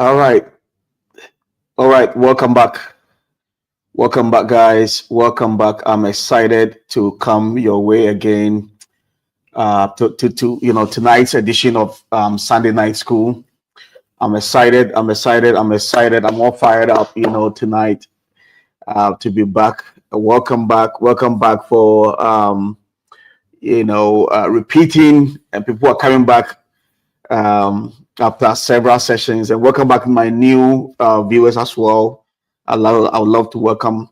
All right. All right. Welcome back. Welcome back, guys. Welcome back. I'm excited to come your way again to tonight's edition of Sunday Night School. I'm excited. I'm excited. I'm excited. I'm all fired up, tonight to be back. Welcome back. Welcome back for, repeating, and people are coming back after several sessions. And welcome back my new viewers as well. I would love to welcome.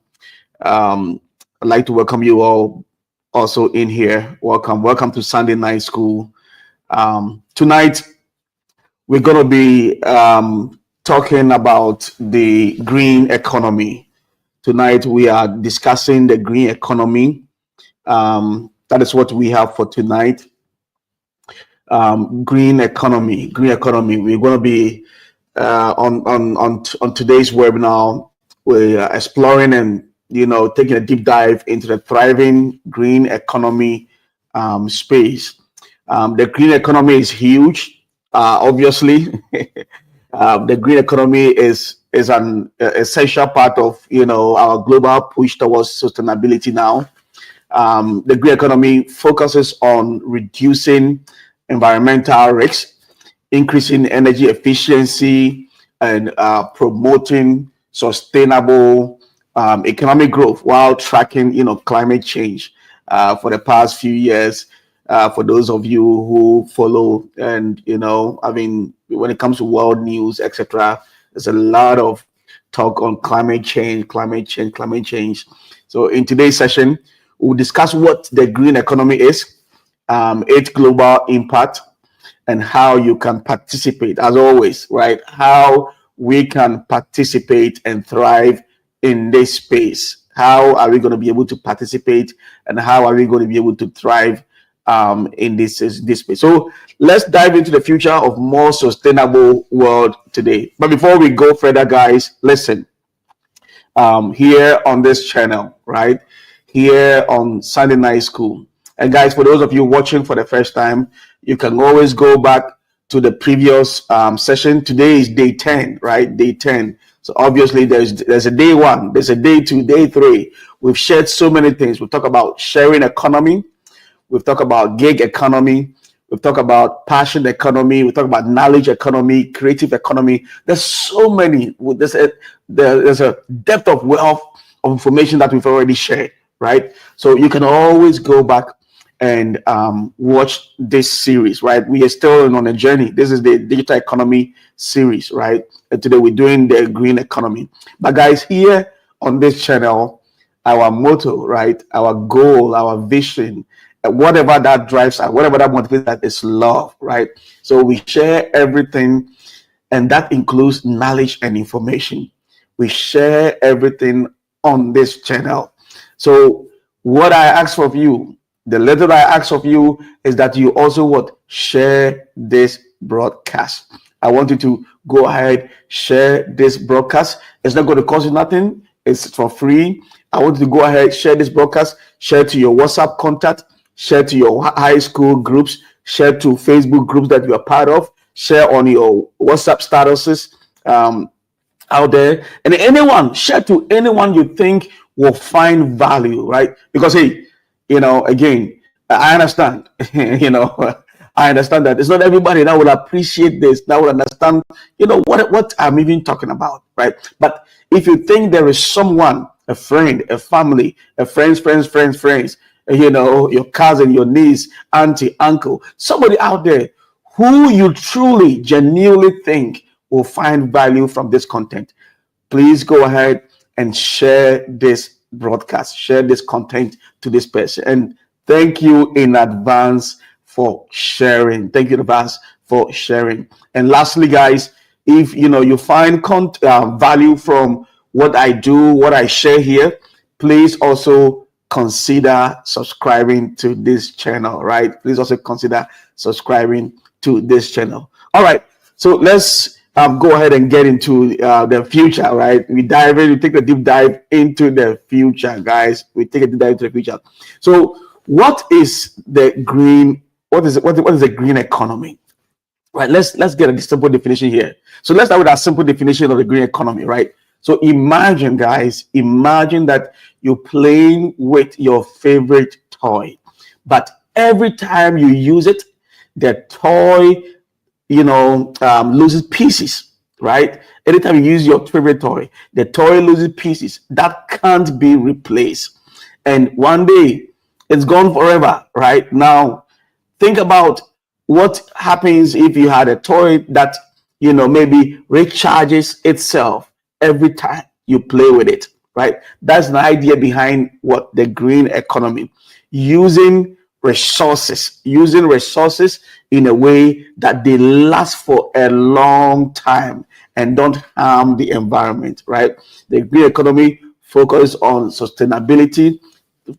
Um, I'd like to welcome you all also in here. Welcome to Sunday Night School. Tonight we're going to be talking about the green economy. Tonight we are discussing the green economy. That is what we have for tonight. Green economy. Green economy. We're going to be on today's webinar. We're exploring and taking a deep dive into the thriving green economy space. The green economy is huge. Obviously, the green economy is an essential part of our global push towards sustainability now. The green economy focuses on reducing environmental risks, increasing energy efficiency, and promoting sustainable economic growth while tracking, climate change. For the past few years, for those of you who follow, and when it comes to world news, etc., there's a lot of talk on climate change, climate change, climate change. So in today's session, we'll discuss what the green economy is, its global impact, and how you can participate, as always, right? How we can participate and thrive in this space. How are we going to be able to participate, and how are we going to be able to thrive in this space? So let's dive into the future of more sustainable world today. But before we go further, guys, listen. Here on this channel, right? Here on Sunday Night School. And guys, for those of you watching for the first time, you can always go back to the previous session. Today is day 10, right? Day 10. So obviously there's a day 1, there's a day 2, day 3. We've shared so many things. We've talked about sharing economy. We've talked about gig economy. We've talked about passion economy. We talk about knowledge economy, creative economy. There's so many. There's a depth of wealth of information that we've already shared, right? So you can always go back and watch this series, right? We are still on a journey. This is the digital economy series, right? And today we're doing the green economy. But guys, here on this channel, our motto, right? Our goal, our vision, whatever that drives us, whatever that motivates that is love, right? So we share everything, and that includes knowledge and information. We share everything on this channel. So what I ask of you, the little I ask of you, is that you also share this broadcast. I want you to go ahead, share this broadcast. It's not going to cost you nothing. It's for free. I want you to go ahead, share this broadcast, share to your WhatsApp contact, share to your high school groups, share to Facebook groups that you are part of, share on your WhatsApp statuses out there, and share to anyone you think will find value, right? Because hey, again, I understand, I understand that it's not everybody that will appreciate this, that will understand, what I'm even talking about, right? But if you think there is someone, a friend, a family, a friends, your cousin, your niece, auntie, uncle, somebody out there who you truly, genuinely think will find value from this content, please go ahead and share this broadcast, share this content to this person. And thank you in advance for sharing. Thank you in advance for sharing. And lastly, guys, if you find value from what I do, what I share here, please also consider subscribing to this channel, right? Please also consider subscribing to this channel. All right, so let's go ahead and get into the future, right? We take a deep dive into the future, guys. We take a deep dive into the future. So what is the green economy? right? Let's get a simple definition here. So let's start with a simple definition of the green economy, right? So imagine, guys, imagine that you're playing with your favorite toy, but every time you use it, the toy, loses pieces, right? Anytime you use your favorite toy, the toy loses pieces that can't be replaced, and one day it's gone forever, right? Now think about what happens if you had a toy that maybe recharges itself every time you play with it, right? That's the idea behind what the green economy, using resources in a way that they last for a long time and don't harm the environment, right? The green economy focus on sustainability,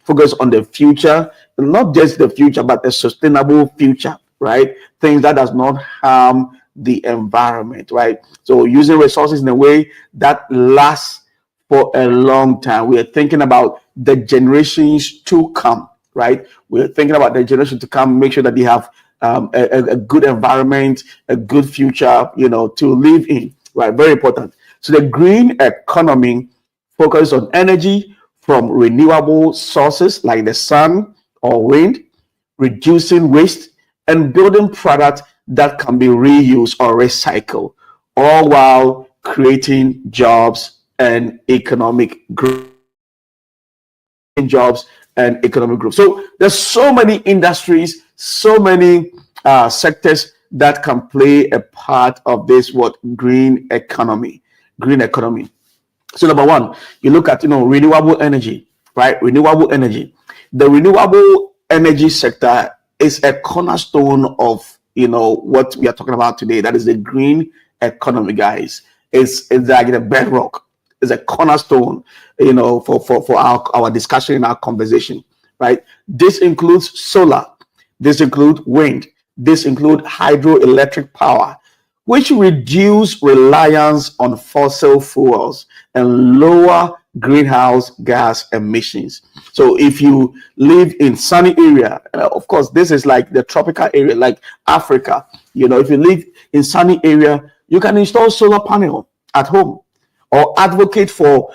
focus on the future, not just the future, but a sustainable future, right? Things that does not harm the environment, right? So using resources in a way that lasts for a long time. We are thinking about the generations to come, right? We're thinking about the generation to come, make sure that they have a good environment, a good future, to live in, right? Very important. So the green economy focus on energy from renewable sources like the sun or wind, reducing waste, and building products that can be reused or recycled, all while creating jobs and economic growth. Jobs and economic growth. So there's so many industries, so many sectors that can play a part of this what green economy. Green economy. So number one, you look at renewable energy, right? Renewable energy. The renewable energy sector is a cornerstone of what we are talking about today. That is the green economy, guys. It's like the bedrock. It's a cornerstone, for our discussion and our conversation, right? This includes solar, this includes wind, this includes hydroelectric power, which reduce reliance on fossil fuels and lower greenhouse gas emissions. So if you live in sunny area, of course, this is like the tropical area, like Africa. If you live in sunny area, you can install solar panel at home or advocate for,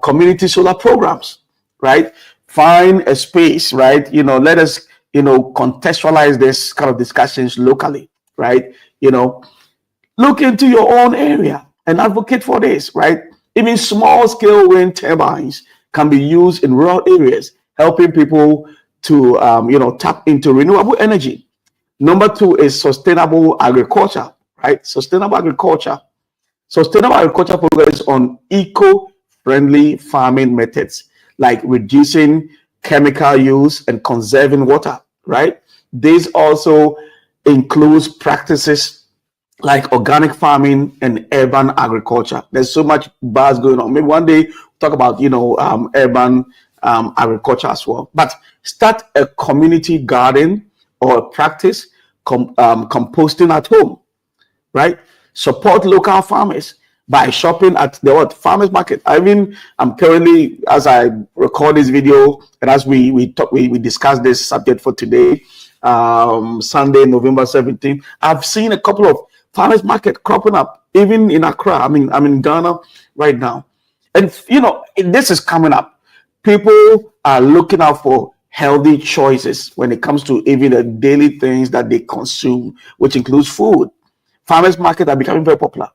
community solar programs, right? Find a space, right? Let us, contextualize this kind of discussions locally, right? Look into your own area and advocate for this, right? Even small scale wind turbines can be used in rural areas, helping people to, tap into renewable energy. Number two is sustainable agriculture, right? Sustainable agriculture focuses on eco-friendly farming methods like reducing chemical use and conserving water, right? This also includes practices like organic farming and urban agriculture. There's so much buzz going on. Maybe one day we'll talk about urban agriculture as well. But start a community garden or practice composting at home, right? Support local farmers by shopping at the farmers market. I'm currently, as I record this video and as we discuss this subject for today, Sunday, November 17th, I've seen a couple of farmers market cropping up, even in Accra. I'm in Ghana right now, and this is coming up. People are looking out for healthy choices when it comes to even the daily things that they consume, which includes food. Farmers market are becoming very popular.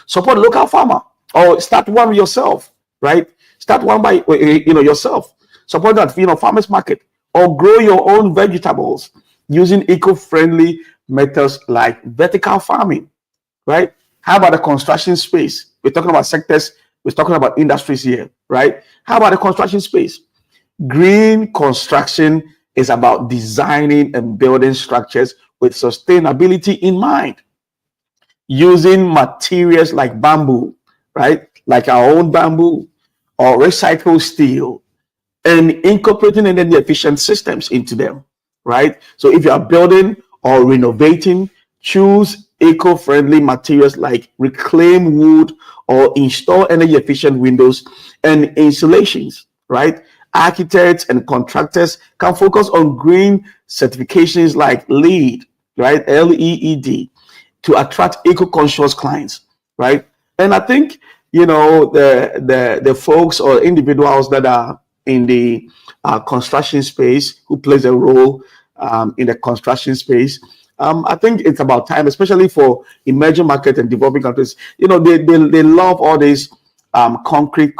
Support local farmer or start one yourself, right? Start one by yourself. Support that farmers market or grow your own vegetables using eco-friendly methods like vertical farming, right? How about the construction space? We're talking about sectors. We're talking about industries here, right? How about the construction space? Green construction is about designing and building structures with sustainability in mind, using materials like bamboo, right? Like our own bamboo or recycled steel, and incorporating energy efficient systems into them, right? So if you are building or renovating, choose eco-friendly materials like reclaimed wood or install energy efficient windows and insulations, right? Architects and contractors can focus on green certifications like LEED, right? LEED, to attract eco-conscious clients, right? And I think, the folks or individuals that are in the construction space, who plays a role in the construction space. I think it's about time, especially for emerging markets and developing countries. They love all this concrete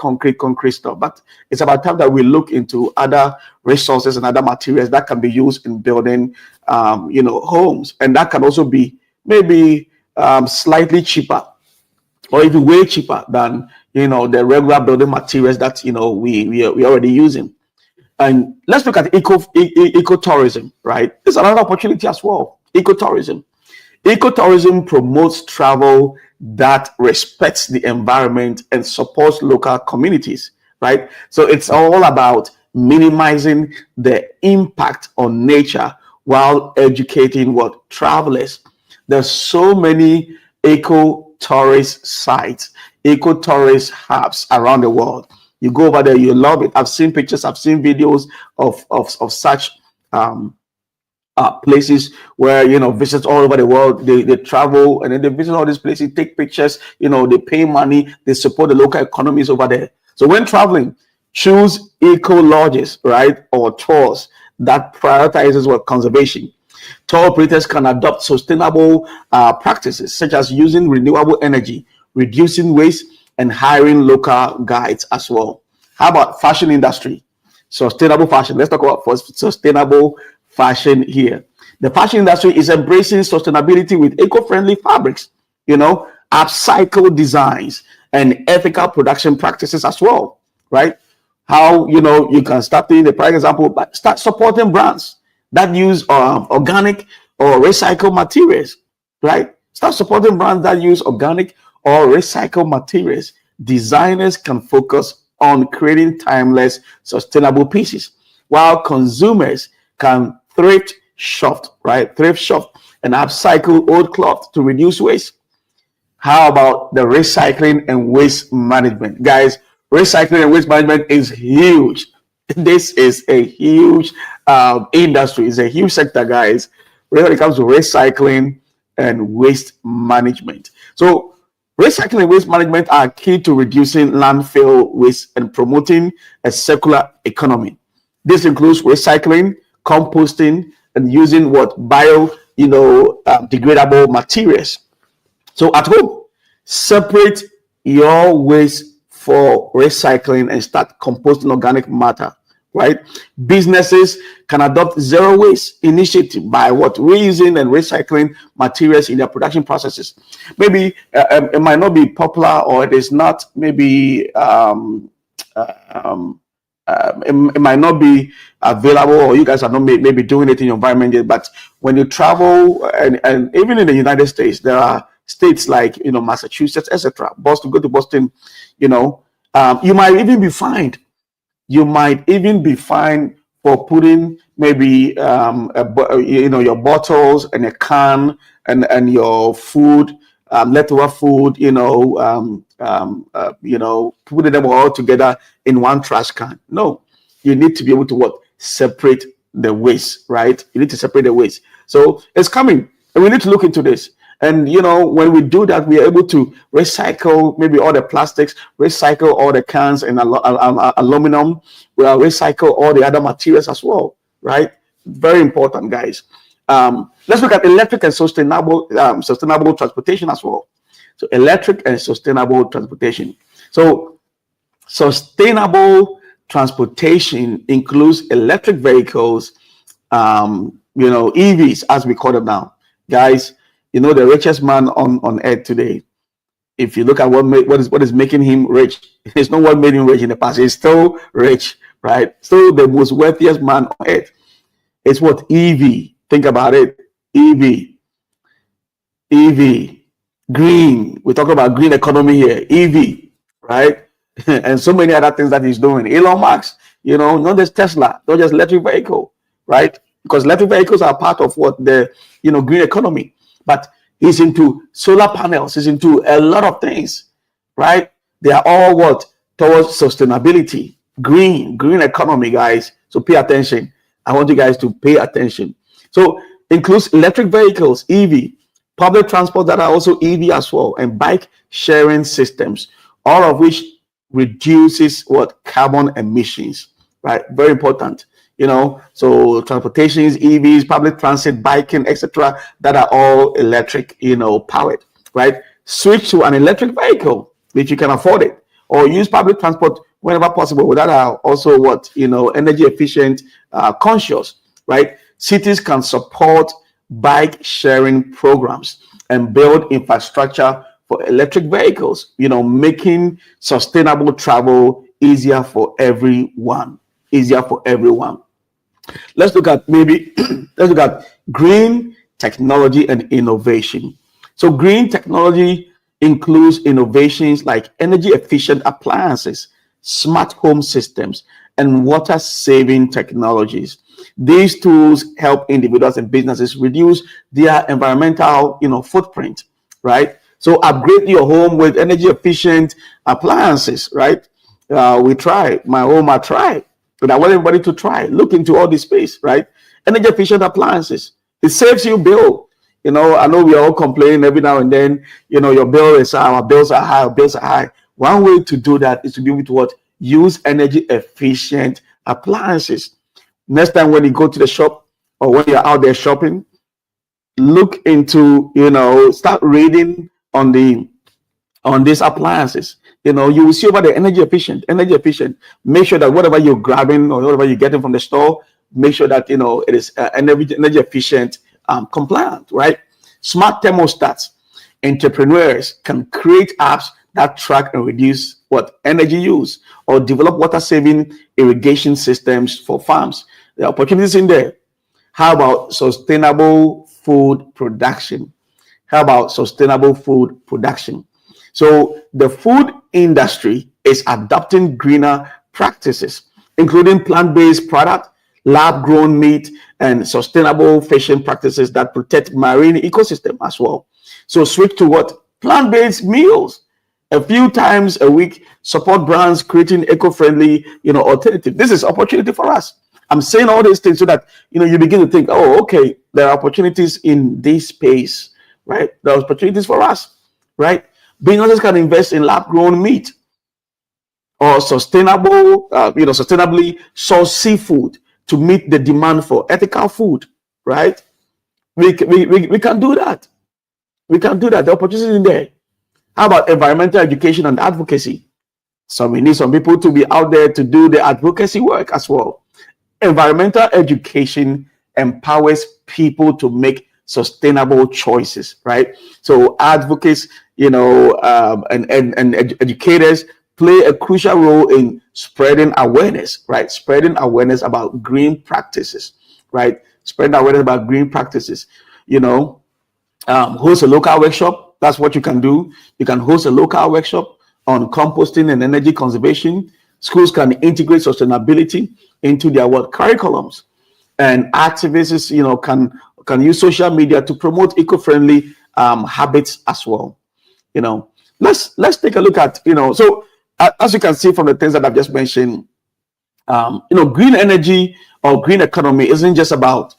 stuff, but it's about time that we look into other resources and other materials that can be used in building, homes, and that can also be maybe slightly cheaper or even way cheaper than the regular building materials that we already using. And let's look at ecotourism, right? It's another opportunity as well. Ecotourism. Ecotourism promotes travel that respects the environment and supports local communities, right? So it's all about minimizing the impact on nature while educating what travelers. There's so many eco-tourist sites, eco-tourist hubs around the world. You go over there, you love it. I've seen pictures, I've seen videos of such places where visitors all over the world, they travel and then they visit all these places, take pictures, they pay money, they support the local economies over there. So when traveling, choose eco lodges, right, or tours that prioritizes what conservation. Tour operators can adopt sustainable practices such as using renewable energy, reducing waste, and hiring local guides as well. How about fashion industry? Sustainable fashion. Let's talk about sustainable fashion here. The fashion industry is embracing sustainability with eco-friendly fabrics, upcycle designs and ethical production practices as well, right? How you can start doing the prime example, but start supporting brands that use organic or recycled materials, right? Start supporting brands that use organic or recycled materials. Designers can focus on creating timeless, sustainable pieces, while consumers can thrift shop, right? Thrift shop and upcycle old cloth to reduce waste. How about the recycling and waste management? Guys, recycling and waste management is huge. This is a huge industry. It's a huge sector, guys, when it comes to recycling and waste management. So recycling and waste management are key to reducing landfill waste and promoting a circular economy. This includes recycling, composting, and using degradable materials. So at home, separate your waste for recycling and start composting organic matter, right? Businesses can adopt zero waste initiative by reusing and recycling materials in their production processes. Maybe it might not be popular, or it is not maybe it might not be available, or you guys are not maybe doing it in your environment yet. But when you travel, and even in the United States, there are states like Massachusetts, etc. Boston, go to Boston, you might even be fined. You might even be fined for putting maybe your bottles and a can and your food, leftover food, putting them all together in one trash can. No, you need to be able to separate the waste, right? You need to separate the waste. So it's coming, and we need to look into this. And when we do that, we are able to recycle maybe all the plastics, recycle all the cans and aluminum. We'll recycle all the other materials as well, right? Very important, guys. Let's look at electric and sustainable transportation as well. So electric and sustainable transportation. So sustainable transportation includes electric vehicles, EVs as we call them now, guys. The richest man on earth today, if you look at what is making him rich, it's not what made him rich in the past. He's still rich, right? Still the most wealthiest man on earth. It's what? EV. Think about it. EV. Green. We're talking about green economy here. EV, right? And so many other things that he's doing. Elon Musk, not just Tesla, not just electric vehicle, right? Because electric vehicles are part of the green economy. But he's into solar panels, he's into a lot of things, right? They are all towards sustainability, green economy, guys. So pay attention. I want you guys to pay attention. So includes electric vehicles, EV, public transport that are also EV as well, and bike sharing systems, all of which reduces what carbon emissions, right? Very important. So transportations, EVs, public transit, biking, etc., that are all electric, powered, right? Switch to an electric vehicle if you can afford it, or use public transport whenever possible. That are also what energy efficient, conscious, right? Cities can support bike sharing programs and build infrastructure for electric vehicles, making sustainable travel easier for everyone. Easier for everyone. Let's look at let's look at green technology and innovation. So green technology includes innovations like energy efficient appliances, smart home systems, and water saving technologies. These tools help individuals and businesses reduce their environmental, footprint, right? So upgrade your home with energy efficient appliances, right? We try. My home, I try. But I want everybody to try. Look into all this space, right? Energy efficient appliances. It saves you bill. I know we are all complaining every now and then, your bill is high, our bills are high, our bills are high. One way to do that is to be able to what? Use energy efficient appliances. Next time when you go to the shop or when you're out there shopping, look into, start reading on these appliances. You will see over the energy efficient. Make sure that whatever you're grabbing or whatever you're getting from the store, make sure that it is energy efficient, compliant, right? Smart thermostats. Entrepreneurs can create apps that track and reduce what energy use, or develop water saving irrigation systems for farms. There are opportunities in there. How about sustainable food production? How about sustainable food production? So the food industry is adopting greener practices, including plant-based product, lab-grown meat, and sustainable fishing practices that protect marine ecosystem as well. So switch to what? Plant-based meals a few times a week. Support brands creating eco-friendly, alternative. This is opportunity for us. I'm saying all these things so that you begin to think, oh, okay, there are opportunities in this space, right? There are opportunities for us, right? Businesses can invest in lab-grown meat or sustainable, sustainably sourced seafood to meet the demand for ethical food, right? We can do that. We can do that. The opportunity in there. How about environmental education and advocacy? So we need some people to be out there to do the advocacy work as well. Environmental education empowers people to make sustainable choices, right? So advocates, and educators play a crucial role in spreading awareness, right? Spreading awareness about green practices, right? Spreading awareness about green practices. Host a local workshop. That's what you can do. You can host a local workshop on composting and energy conservation. Schools can integrate sustainability into their work curriculums, and activists, can use social media to promote eco-friendly habits as well. Let's take a look at so as you can see from the things that I've just mentioned, green energy or green economy isn't just about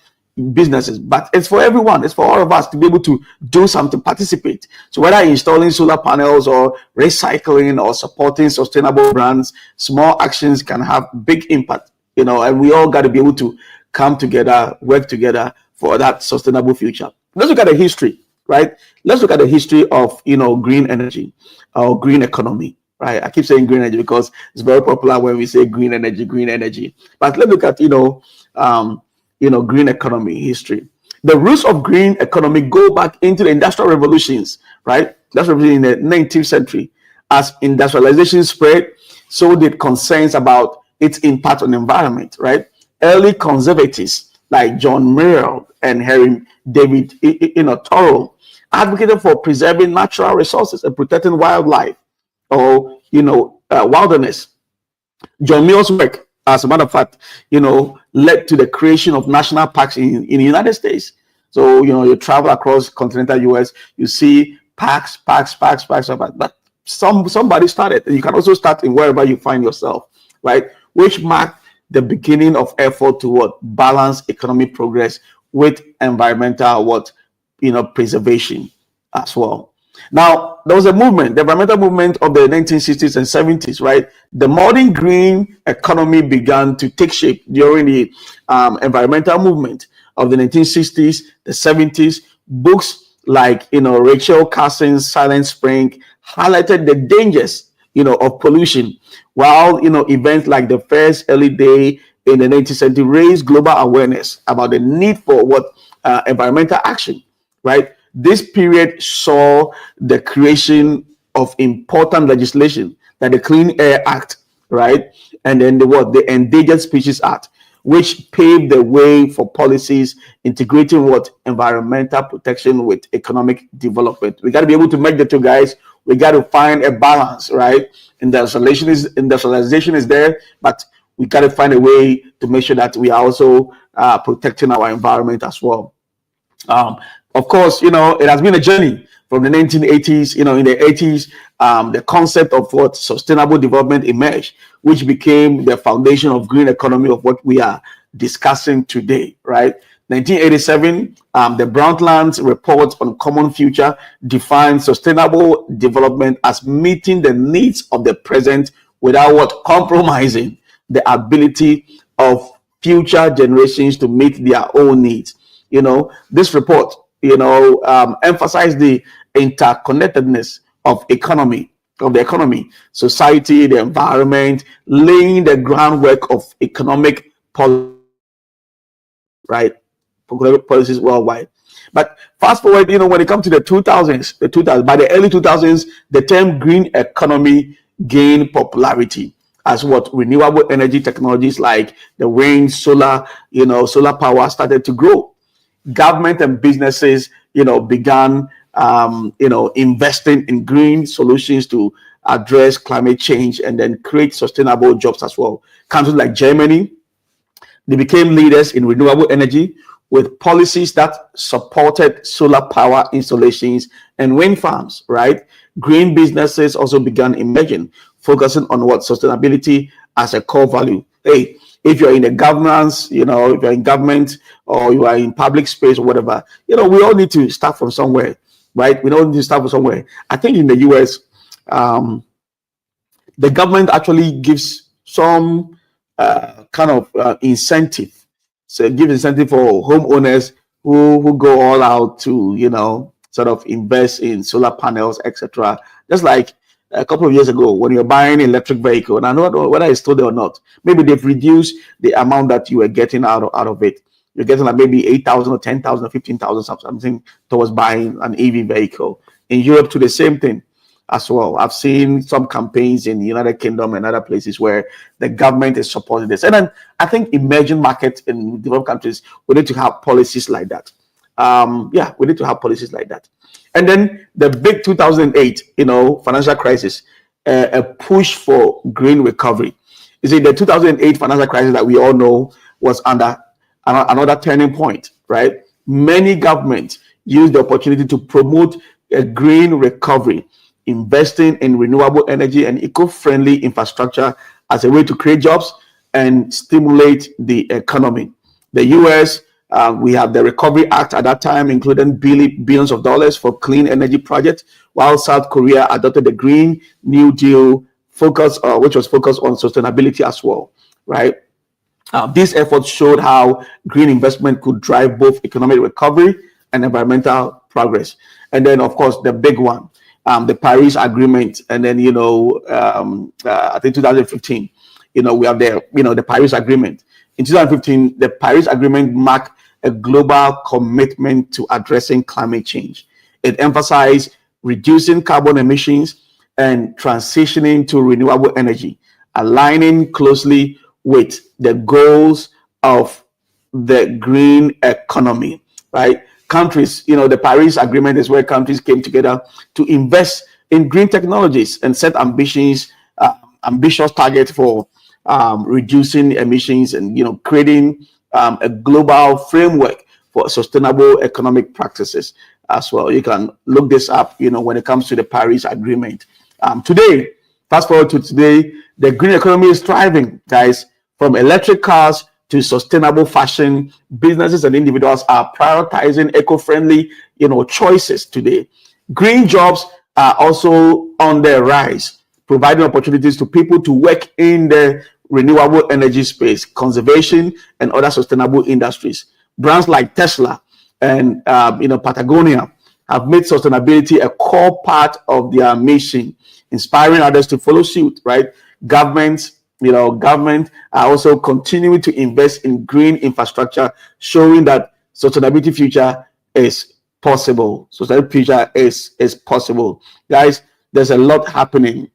businesses, but it's for everyone. It's for all of us to be able to do something, participate. So whether installing solar panels or recycling or supporting sustainable brands, small actions can have big impact, and we all got to be able to come together, work together for that sustainable future. Let's look at the history, right? Let's look at the history of, green energy or green economy, right? I keep saying green energy because it's very popular when we say green energy. But let's look at, green economy history. The roots of green economy go back into the industrial revolutions, right? That's in the 19th century. As industrialization spread, so did concerns about its impact on the environment, right? Early conservatives like John Merrill and Henry David Thoreau advocated for preserving natural resources and protecting wildlife or wilderness. John Mill's work, as a matter of fact, led to the creation of national parks in the United States. So you travel across continental US, you see parks, but somebody started. You can also start in wherever you find yourself, right? Which marked the beginning of effort toward balance economic progress with environmental preservation as well. Now, there was a movement, the environmental movement of the 1960s and 70s, right? The modern green economy began to take shape during the environmental movement of the 1960s, the 70s. Books like, Rachel Carson's Silent Spring highlighted the dangers, of pollution, while, events like the first early day in the 19th century raised global awareness about the need for environmental action, right? This period saw the creation of important legislation, like the Clean Air Act, right? And then the Endangered Species Act, which paved the way for policies integrating environmental protection with economic development. We got to be able to make the two, guys. We got to find a balance, right? Industrialization is there, but we got to find a way to make sure that we are also protecting our environment as well. Of course, it has been a journey from the 1980s. In the 80s, the concept of sustainable development emerged, which became the foundation of green economy of what we are discussing today, right? 1987, the Brundtland's report on common future defined sustainable development as meeting the needs of the present without compromising the ability of future generations to meet their own needs. This report, emphasized the interconnectedness of the economy, society, the environment, laying the groundwork of economic right? Policies worldwide. But fast forward, when it comes to the 2000s, by the early 2000s, the term green economy gained popularity as renewable energy technologies like the wind, solar power started to grow. Government and businesses, began, investing in green solutions to address climate change and then create sustainable jobs as well. Countries like Germany, they became leaders in renewable energy with policies that supported solar power installations and wind farms, right? Green businesses also began emerging, focusing on sustainability as a core value. Hey, if you're in the governance, if you're in government or you are in public space or whatever, we all need to start from somewhere, right? We don't need to start from somewhere. I think in the US, the government actually gives some kind of incentive. So it gives incentive for homeowners who go all out to, sort of invest in solar panels, etc. Just like a couple of years ago when you're buying an electric vehicle, and I don't know whether it's still there or not, maybe they've reduced the amount that you are getting out of it. You're getting like maybe 8,000 or 10,000 or 15,000, something towards buying an EV vehicle. In Europe, to the same thing as well. I've seen some campaigns in the United Kingdom and other places where the government is supporting this. And then I think emerging markets in developed countries, we need to have policies like that. We need to have policies like that. And then the big 2008, financial crisis, a push for green recovery. You see, the 2008 financial crisis that we all know was under another turning point, right? Many governments used the opportunity to promote a green recovery, investing in renewable energy and eco-friendly infrastructure as a way to create jobs and stimulate the economy. The US, we have the Recovery Act at that time, including billions of dollars for clean energy projects, while South Korea adopted the Green New Deal which was focused on sustainability as well, right? These efforts showed how green investment could drive both economic recovery and environmental progress. And then, of course, the big one, the Paris Agreement, and then I think 2015, we have the Paris Agreement. In 2015, the Paris Agreement marked a global commitment to addressing climate change. It emphasized reducing carbon emissions and transitioning to renewable energy, aligning closely with the goals of the green economy, right? Countries, the Paris Agreement is where countries came together to invest in green technologies and set ambitious targets for reducing emissions and, creating a global framework for sustainable economic practices as well. You can look this up, when it comes to the Paris Agreement. Fast forward to today, the green economy is thriving, guys, from electric cars to sustainable fashion, businesses and individuals are prioritizing eco-friendly, choices today. Green jobs are also on the rise, providing opportunities to people to work in the renewable energy space, conservation, and other sustainable industries. Brands like Tesla and Patagonia have made sustainability a core part of their mission, inspiring others to follow suit. Right? Government are also continuing to invest in green infrastructure, showing that sustainability future is possible. Sustainability future is possible, guys. There's a lot happening.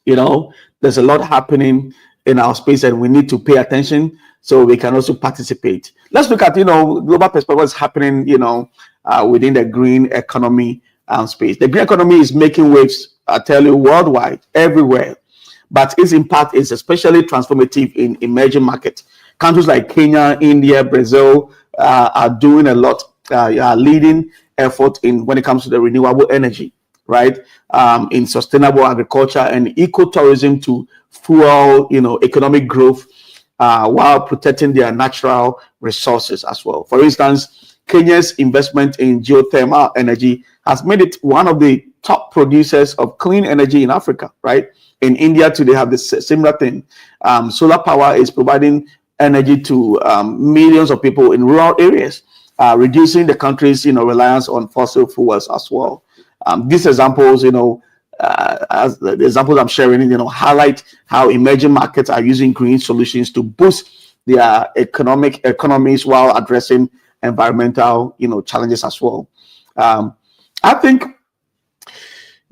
There's a lot happening in our space, and we need to pay attention so we can also participate. Let's look at global perspective, what's happening within the green economy space. The green economy is making waves, I tell you, worldwide, everywhere, but its impact is especially transformative in emerging markets. Countries like Kenya, India, Brazil are doing a lot, are leading effort in when it comes to the renewable energy, right? In sustainable agriculture and ecotourism to fuel, economic growth while protecting their natural resources as well. For instance, Kenya's investment in geothermal energy has made it one of the top producers of clean energy in Africa, right? In India, too, they have the similar thing. Solar power is providing energy to millions of people in rural areas, reducing the country's, reliance on fossil fuels as well. These examples, as the examples I'm sharing, highlight how emerging markets are using green solutions to boost their economies while addressing environmental, challenges as well. I think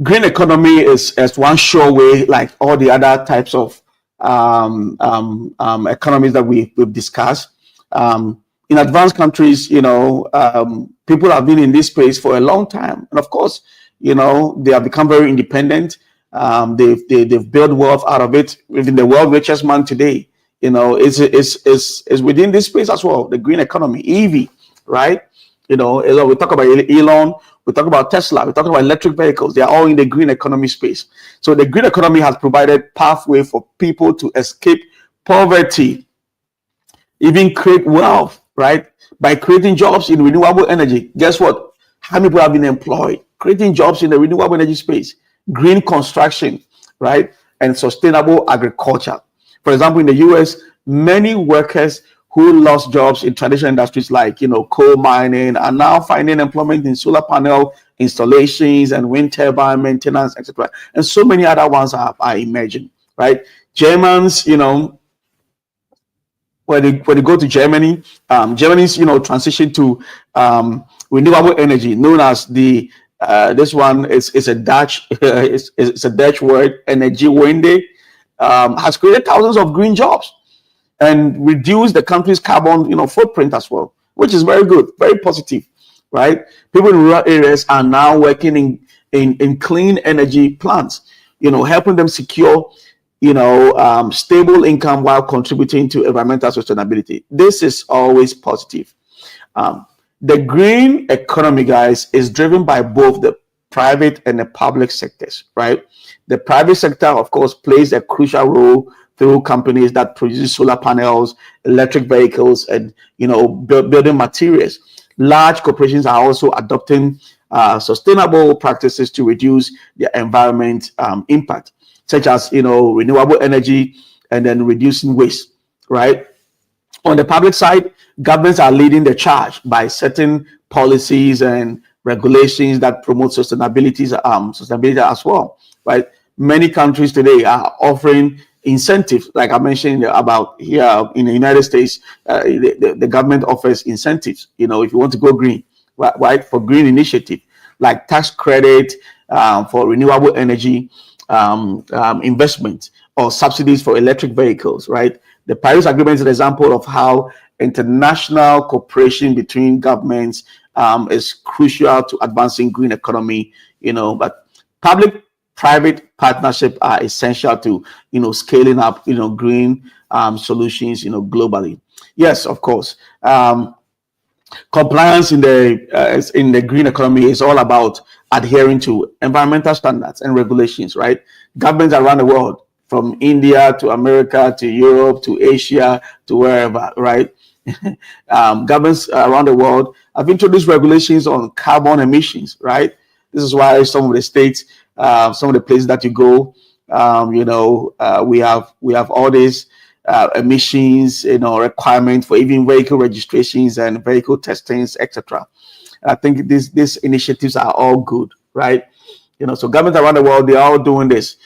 green economy is one sure way, like all the other types of economies that we've discussed. In advanced countries, people have been in this space for a long time, and of course, they have become very independent. They've built wealth out of it. Even the world richest man today, is within this space as well. The green economy, EV, right? We talk about Elon, we talk about Tesla, we talk about electric vehicles. They are all in the green economy space. So the green economy has provided pathway for people to escape poverty, even create wealth, right? By creating jobs in renewable energy. Guess what? How many people have been employed? Creating jobs in the renewable energy space, green construction, right? And sustainable agriculture. For example, in the US, many workers who lost jobs in traditional industries like, coal mining are now finding employment in solar panel installations and wind turbine maintenance, etc. And so many other ones are emerging, right? Germans, when they go to Germany, Germany's transition to renewable energy, known as the this one is a Dutch it's a Dutch word, Energiewende, has created thousands of green jobs and reduced the country's carbon footprint as well, which is very good, very positive, right? People in rural areas are now working in clean energy plants, helping them secure stable income while contributing to environmental sustainability. This is always positive. The green economy, guys, is driven by both the private and the public sectors, right? The private sector, of course, plays a crucial role through companies that produce solar panels, electric vehicles, and building materials. Large corporations are also adopting sustainable practices to reduce their environment impact, such as renewable energy and then reducing waste, right? On the public side, governments are leading the charge by setting policies and regulations that promote sustainability as well, right? Many countries today are offering incentives, like I mentioned about here in the United States. The government offers incentives, if you want to go green, right, for green initiative, like tax credit for renewable energy investment, or subsidies for electric vehicles, right? The Paris Agreement is an example of how international cooperation between governments is crucial to advancing green economy, but public-private partnership are essential to, scaling up, green solutions, globally. Yes, of course. Compliance in the green economy is all about adhering to environmental standards and regulations, right? Governments around the world from India to America to Europe to Asia to wherever, right? Governments around the world have introduced regulations on carbon emissions, right? This is why some of the states, some of the places that you go, we have all these emissions, requirement for even vehicle registrations and vehicle testings, etc. I think these initiatives are all good, right? So governments around the world, they're all doing this.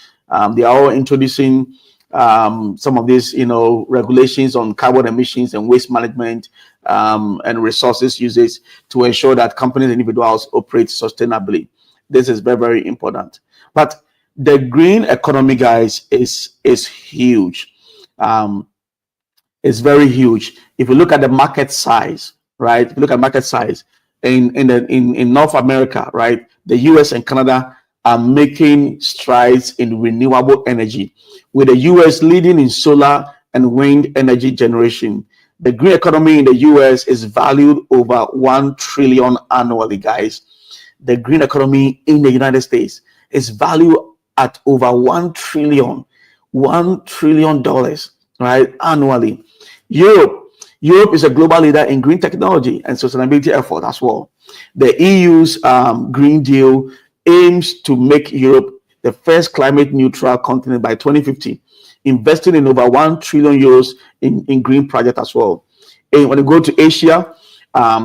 They are all introducing some of these, regulations on carbon emissions and waste management, and resources uses to ensure that companies and individuals operate sustainably. This is very, very important. But the green economy, guys, is huge. It's very huge. If you look at the market size, right? If you look at market size in North America, right? The US and Canada are making strides in renewable energy, with the US leading in solar and wind energy generation. The green economy in the US is valued over 1 trillion annually, guys. The green economy in the United States is valued at over $1 trillion, right, annually. Europe is a global leader in green technology and sustainability effort as well. The EU's Green Deal aims to make Europe the first climate neutral continent by 2050, investing in over 1 trillion euros in green projects as well. And when you go to Asia,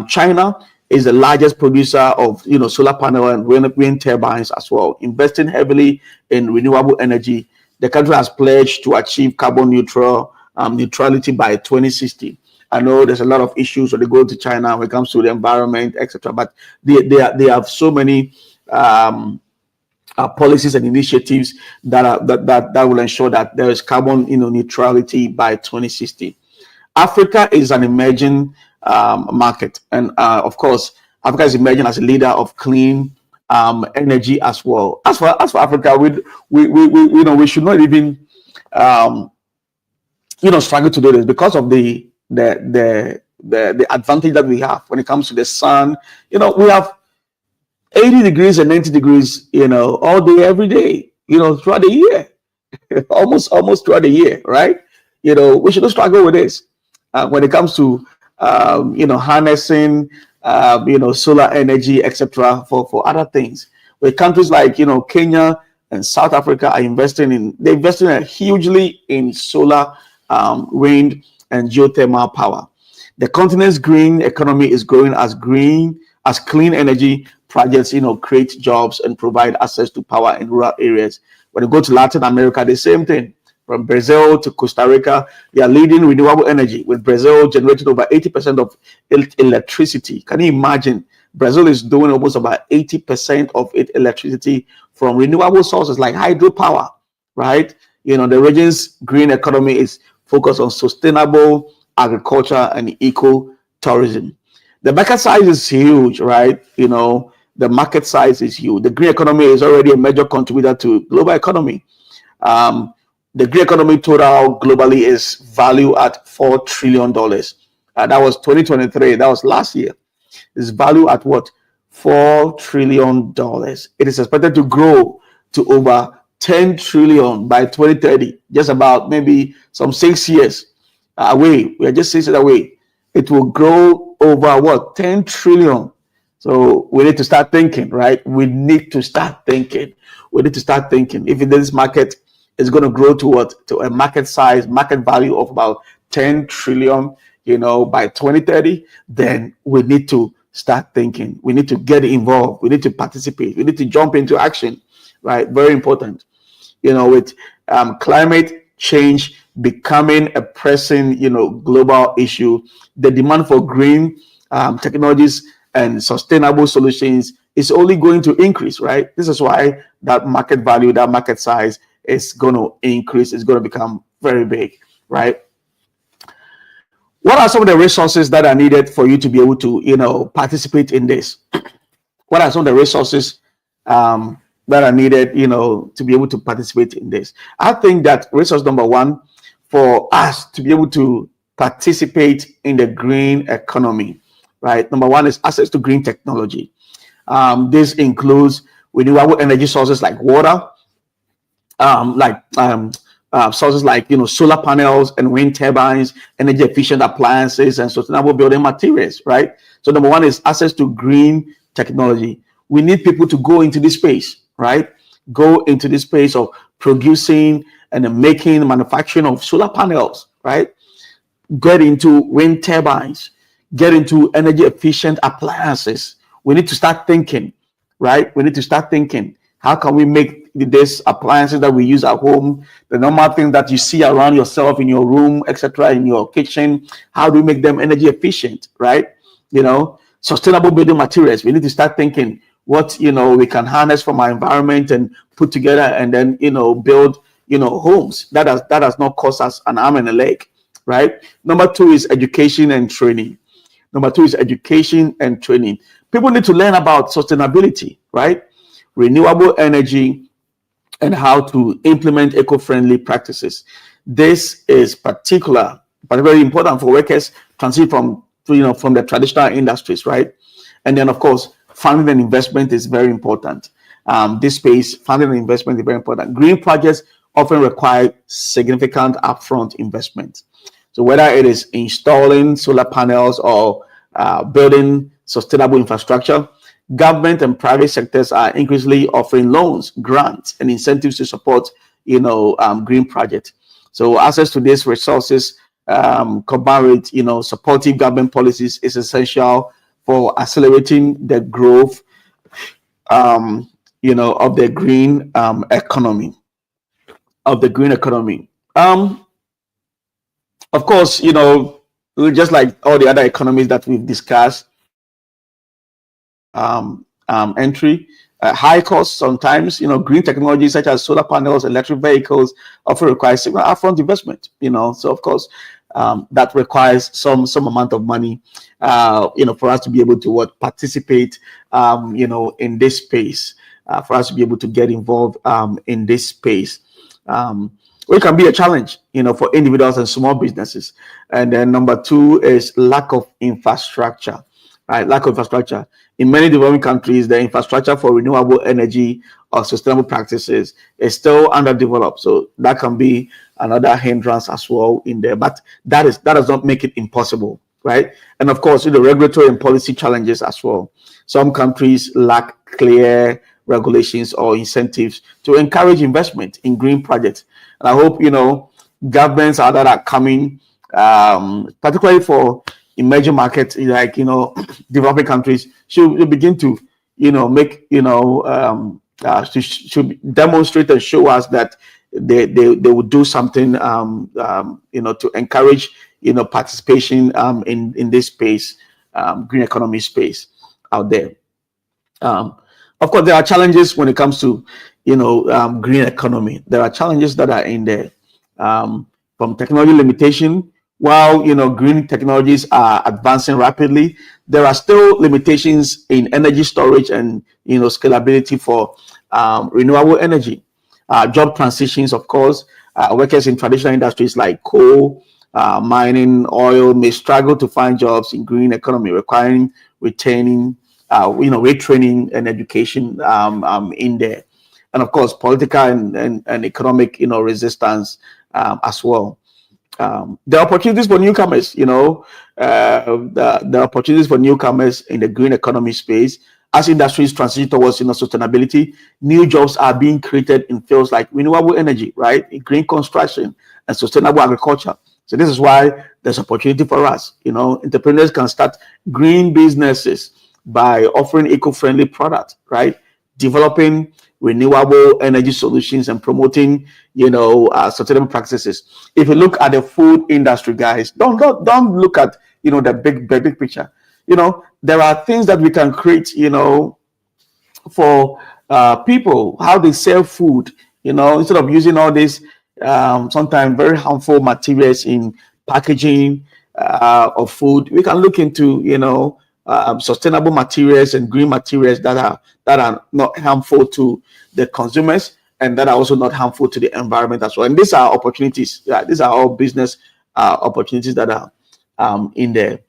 China is the largest producer of solar panel and wind turbines as well, investing heavily in renewable energy. The country has pledged to achieve carbon neutrality by 2060. I know there's a lot of issues when they go to China when it comes to the environment, etc. But they have so many policies and initiatives that will ensure that there is carbon neutrality by 2060. Africa is an emerging market, and of course, Africa is emerging as a leader of clean energy as well. As for Africa, we should not even struggle to do this because of the advantage that we have when it comes to the sun. We have 80 degrees and 90 degrees, all day, every day, throughout the year, almost throughout the year, right? We shouldn't struggle with this when it comes to, harnessing, solar energy, etc. for other things. Where countries like, Kenya and South Africa are investing hugely in solar, wind, and geothermal power. The continent's green economy is growing as clean energy projects, create jobs and provide access to power in rural areas. When you go to Latin America, the same thing. From Brazil to Costa Rica, they are leading renewable energy, with Brazil generating over 80% of electricity. Can you imagine? Brazil is doing almost about 80% of its electricity from renewable sources like hydropower, right? The region's green economy is focused on sustainable agriculture and eco-tourism. The market size is huge, right? The market size is huge. The green economy is already a major contributor to global economy. The green economy total globally is valued at $4 trillion. That was 2023. That was last year. It's valued at what? $4 trillion. It is expected to grow to over 10 trillion by 2030, just about maybe some 6 years away. We are just 6 years away. It will grow over what? 10 trillion. So we need to start thinking, right? We need to start thinking. If this market is going to grow to what? To a market value of about 10 trillion, by 2030, then we need to start thinking. We need to get involved. We need to participate. We need to jump into action, right? Very important. With climate change becoming a pressing, global issue, the demand for green technologies and sustainable solutions is only going to increase, right? This is why that market value, that market size is going to increase. It's going to become very big, right? What are some of the resources that are needed for you to be able to, participate in this? What are some of the resources that are needed, to be able to participate in this? I think that resource number one for us to be able to participate in the green economy, right? Number one is access to green technology. This includes renewable energy sources like water, sources like solar panels and wind turbines, energy efficient appliances, and sustainable building materials. Right. So number one is access to green technology. We need people to go into this space. Right. Go into this space of producing and making manufacturing of solar panels. Right. Get into wind turbines, get into energy efficient appliances. We need to start thinking, right? We need to start thinking, how can we make these appliances that we use at home, the normal things that you see around yourself in your room, etc., in your kitchen, how do we make them energy efficient, right? Sustainable building materials. We need to start thinking what we can harness from our environment and put together, and then build homes that does not cost us an arm and a leg, right? Number two is education and training. Number two is education and training. People need to learn about sustainability, right? Renewable energy and how to implement eco-friendly practices. This is particularly important for workers transition from the traditional industries, right? And then, of course, funding and investment is very important. This space, funding and investment is very important. Green projects often require significant upfront investment. So whether it is installing solar panels or building sustainable infrastructure, government and private sectors are increasingly offering loans, grants, and incentives to support, green projects. So access to these resources, combined with, supportive government policies, is essential for accelerating the growth, of the green economy. Of course, just like all the other economies that we've discussed, entry, high costs sometimes. Green technologies such as solar panels, electric vehicles often require significant upfront investment. So of course, that requires some amount of money, for us to be able to participate, in this space, for us to be able to get involved in this space. It can be a challenge, for individuals and small businesses. And then number two is lack of infrastructure, right? Lack of infrastructure. In many developing countries, the infrastructure for renewable energy or sustainable practices is still underdeveloped. So that can be another hindrance as well in there. But that does not make it impossible, right? And of course, the regulatory and policy challenges as well. Some countries lack clear regulations or incentives to encourage investment in green projects. And I hope, governments that are coming, particularly for emerging markets, like, developing countries, should begin to, make, should demonstrate and show us that they will do something, to encourage, participation in this space, green economy space out there. Of course, there are challenges when it comes to, green economy. There are challenges that are in there, from technology limitation. While green technologies are advancing rapidly, there are still limitations in energy storage and scalability for renewable energy. Job transitions, of course, workers in traditional industries like coal, mining, oil may struggle to find jobs in green economy, requiring retraining and education in there. And of course, political and economic, resistance as well. The opportunities for newcomers, the opportunities for newcomers in the green economy space, as industries transition towards sustainability, new jobs are being created in fields like renewable energy, right, in green construction and sustainable agriculture. So this is why there's opportunity for us. Entrepreneurs can start green businesses by offering eco-friendly products, right? Developing renewable energy solutions and promoting, sustainable practices. If you look at the food industry, guys, don't look at the big picture. There are things that we can create, for people, how they sell food. Instead of using all these sometimes very harmful materials in packaging of food, we can look into sustainable materials and green materials that are not harmful to the consumers and that are also not harmful to the environment as well. And these are opportunities. These are all business opportunities that are in there.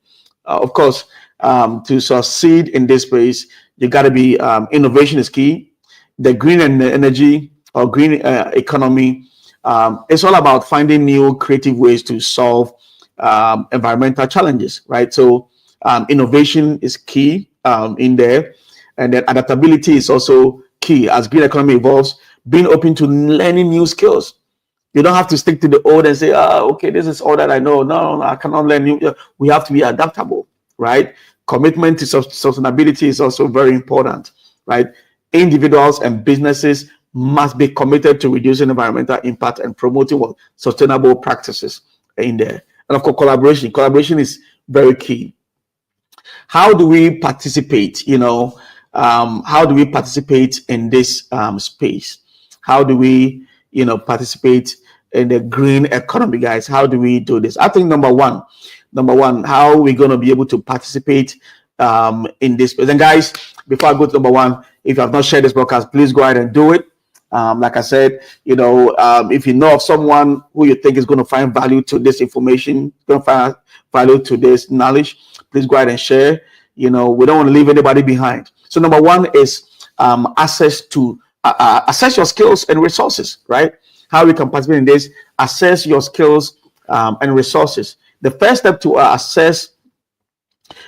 Of course, to succeed in this space, you got to be innovation is key. The green energy or green economy It's all about finding new creative ways to solve environmental challenges, right? So innovation is key in there, and then adaptability is also key as green economy evolves. Being open to learning new skills. You don't have to stick to the old and say, "Oh, okay, this is all that I know." No, no, I cannot learn new. We have to be adaptable, right? Commitment to sustainability is also very important, right? Individuals and businesses must be committed to reducing environmental impact and promoting what sustainable practices in there. And of course, collaboration. Collaboration is very key. How do we participate? How do we participate in this space? How do we, participate in the green economy, guys? How do we do this? I think number one, how are we going to be able to participate in this space? And guys, before I go to number one, if you have not shared this broadcast, please go ahead and do it. Like I said, if you know of someone who you think is going to find value to this information, going to find value to this knowledge, please go ahead and share. We don't want to leave anybody behind. So number one is access to assess your skills and resources, right? How we can participate in this, assess your skills and resources. The first step to assess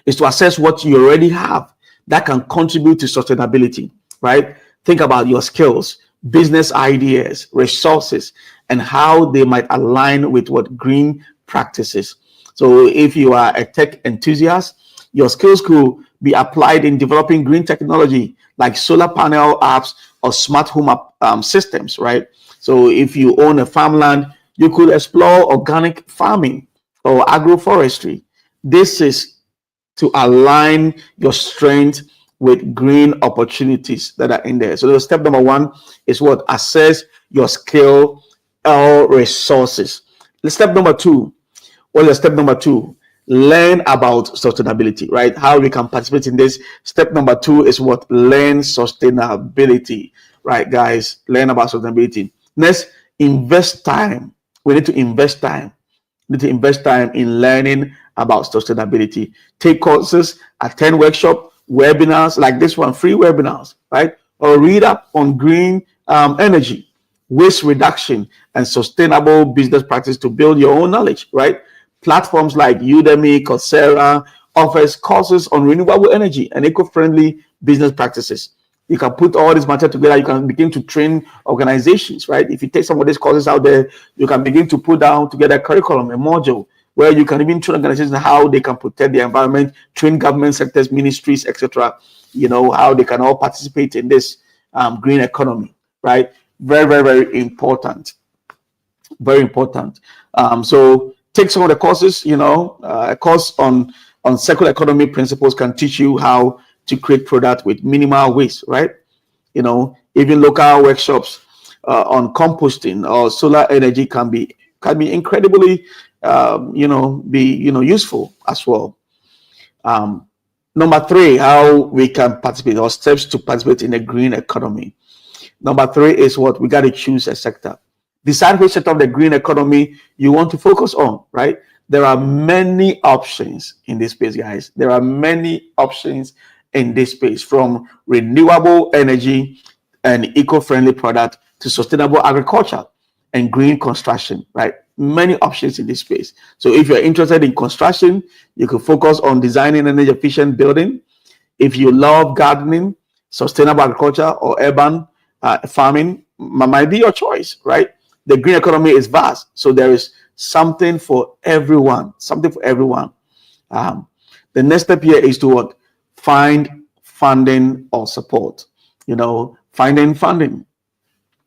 is to assess what you already have that can contribute to sustainability, right? Think about your skills, business ideas, resources, and how they might align with what green practices. So if you are a tech enthusiast, your skills could be applied in developing green technology like solar panel apps or smart home systems, right? So if you own a farmland, you could explore organic farming or agroforestry. This is to align your strength with green opportunities that are in there. So the step number one is what? Assess your skill or resources. Step number two. What is step number two? Learn about sustainability, right? How we can participate in this. Step number two is what? Learn sustainability, right, guys? Learn about sustainability. Next, invest time. We need to invest time. We need to invest time in learning about sustainability. Take courses, attend workshops, webinars like this one, free webinars, right? Or read up on green energy, waste reduction, and sustainable business practice to build your own knowledge, right? Platforms like Udemy, Coursera offers courses on renewable energy and eco-friendly business practices. You can put all this material together. You can begin to train organizations, right? If you take some of these courses out there, you can begin to put down together a curriculum, a module, where you can even train organizations how they can protect the environment, train government sectors, ministries, etc. How they can all participate in this green economy, right? Very, very, very important. Very important. So take some of the courses. A course on circular economy principles can teach you how to create product with minimal waste, right? Even local workshops on composting or solar energy can be incredibly useful as well. Number three, how we can participate, or steps to participate in a green economy. Number three is what? We got to choose a sector. Decide which sector of the green economy you want to focus on, right? There are many options in this space, guys. There are many options in this space, from renewable energy and eco-friendly product to sustainable agriculture and green construction, right? Many options in this space. So if you're interested in construction, you can focus on designing energy efficient building. If you love gardening, sustainable agriculture, or urban farming might be your choice, right? The green economy is vast, so there is something for everyone. The next step here is to what? Find funding or support. Finding funding.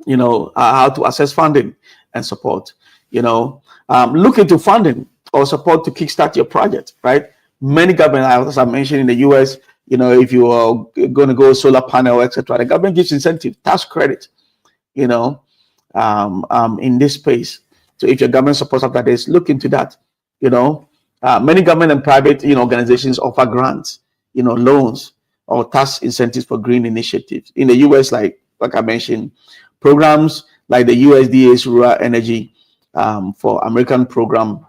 How to access funding and support. Look into funding or support to kickstart your project, right? Many government, as I mentioned in the US, if you are going to go solar panel, etc., the government gives incentive, tax credit, in this space. So if your government supports after this, look into that. Many government and private organizations offer grants, loans or tax incentives for green initiatives. In the US, like I mentioned, programs like the USDA's Rural Energy for American program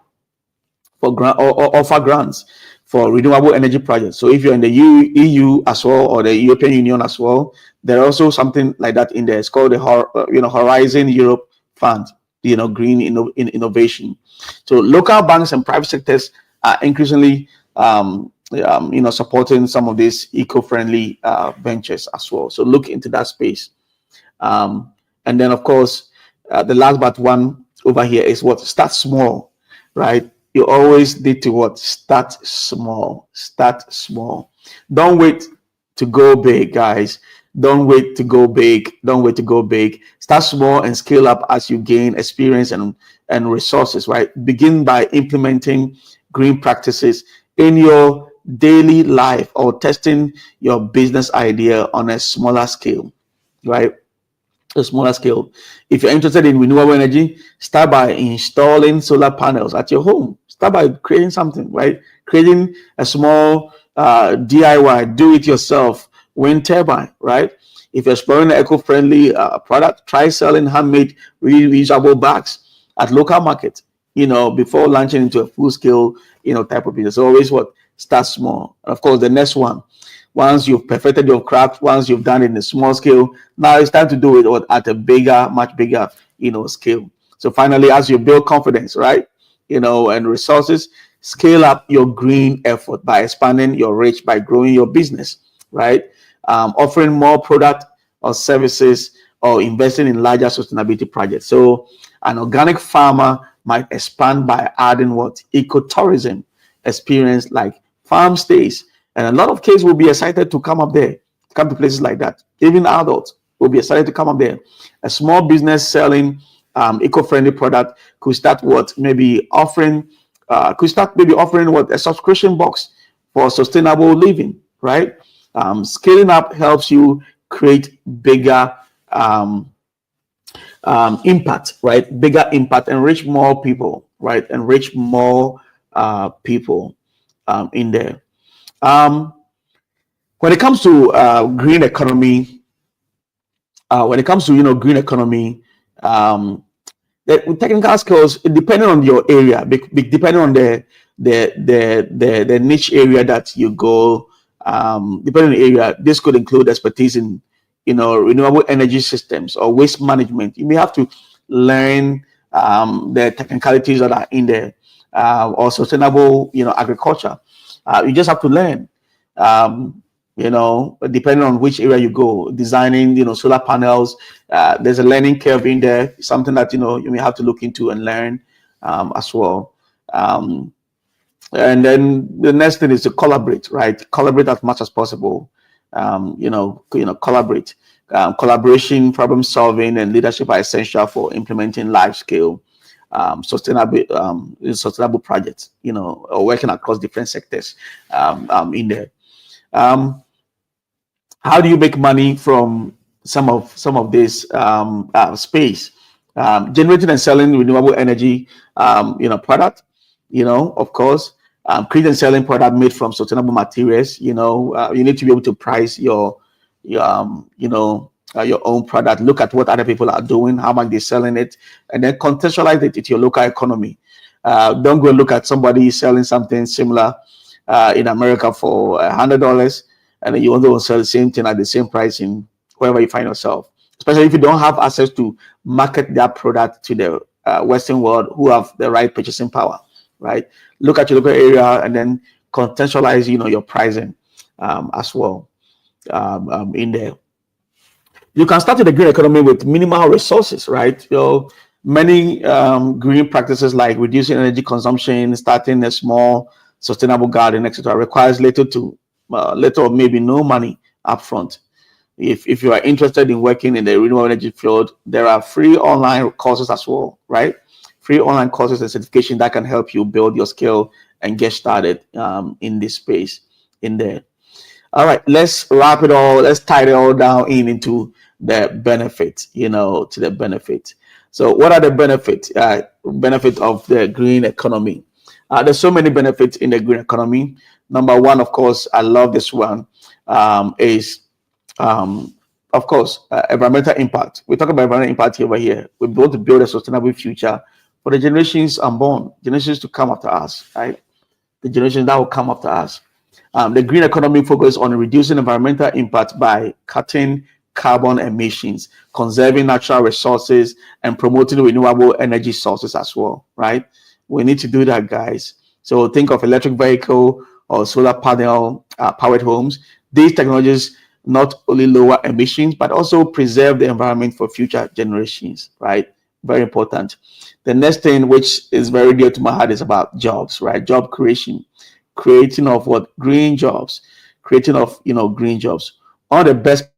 for grant or offer grants for renewable energy projects. So if you're in the EU as well, or the European Union as well, there's also something like that in there. It's called the Horizon Europe Fund. green innovation. So local banks and private sectors are increasingly supporting some of these eco-friendly ventures as well. So look into that space. And then, of course, the last but one over here is what? Start small, right? You always need to what? Start small. Start small. Don't wait to go big, guys. Don't wait to go big. Don't wait to go big. Start small and scale up as you gain experience and resources, right? Begin by implementing green practices in your daily life or testing your business idea on a smaller scale, right? A smaller scale. If you're interested in renewable energy, start by installing solar panels at your home. Start by creating something, right? Creating a small DIY, do it yourself wind turbine, right? If you're exploring an eco-friendly product, try selling handmade reusable bags at local market, before launching into a full scale, type of business. So always what? Start small. And of course, the next one, once you've perfected your craft, once you've done it in a small scale, now it's time to do it at a bigger, much bigger, scale. So finally, as you build confidence, right, and resources, scale up your green effort by expanding your reach, by growing your business, right, offering more product or services, or investing in larger sustainability projects. So an organic farmer might expand by adding what? Ecotourism experience, like farm stays. And a lot of kids will be excited to come up there, come to places like that. Even adults will be excited to come up there. A small business selling eco-friendly product could start what? Maybe offering, what? A subscription box for sustainable living, right? Scaling up helps you create bigger impact, right? Bigger impact and reach more people, right? And reach more people in there. Um, when it comes to green economy, green economy, um, the technical skills, depending on your area, depending on the niche area that you go, depending on the area, this could include expertise in renewable energy systems or waste management. You may have to learn the technicalities that are in there, or sustainable agriculture. You just have to learn. Depending on which area you go, designing, solar panels, there's a learning curve in there, something that, you may have to look into and learn as well. And then the next thing is to collaborate, right? Collaborate as much as possible. Collaborate. Collaboration, problem solving, and leadership are essential for implementing large scale sustainable projects, or working across different sectors in there. How do you make money from some of this space? Generating and selling renewable energy, product, of course. Creating and selling product made from sustainable materials. You need to be able to price your own product. Look at what other people are doing, how much they're selling it, and then contextualize it into your local economy. Don't go look at somebody selling something similar in America for $100, and then you want to sell the same thing at the same price in wherever you find yourself. Especially if you don't have access to market that product to the Western world, who have the right purchasing power, right? Look at your local area and then contextualize, your pricing as well in there. You can start in the green economy with minimal resources, right? Many green practices like reducing energy consumption, starting a small sustainable garden, etc., requires little or maybe no money upfront. If you are interested in working in the renewable energy field, there are free online courses as well, right? Free online courses and certification that can help you build your skill and get started in this space in there. All right, let's wrap it all. Let's tie it all down into the benefits, to the benefit. So what are the benefits? Benefit of the green economy. There's so many benefits in the green economy. Number one, of course, I love this one, is, of course, environmental impact. We talk about environmental impact over here. We want to build a sustainable future for the generations unborn, generations to come after us, right? The generations that will come after us. The green economy focuses on reducing environmental impact by cutting carbon emissions, conserving natural resources, and promoting renewable energy sources as well, right? We need to do that, guys. So think of electric vehicle or solar panel powered homes. These technologies not only lower emissions but also preserve the environment for future generations, right? Very important. The next thing, which is very dear to my heart, is about jobs, right? Job creation, creating of what green jobs, creating of green jobs. One of the best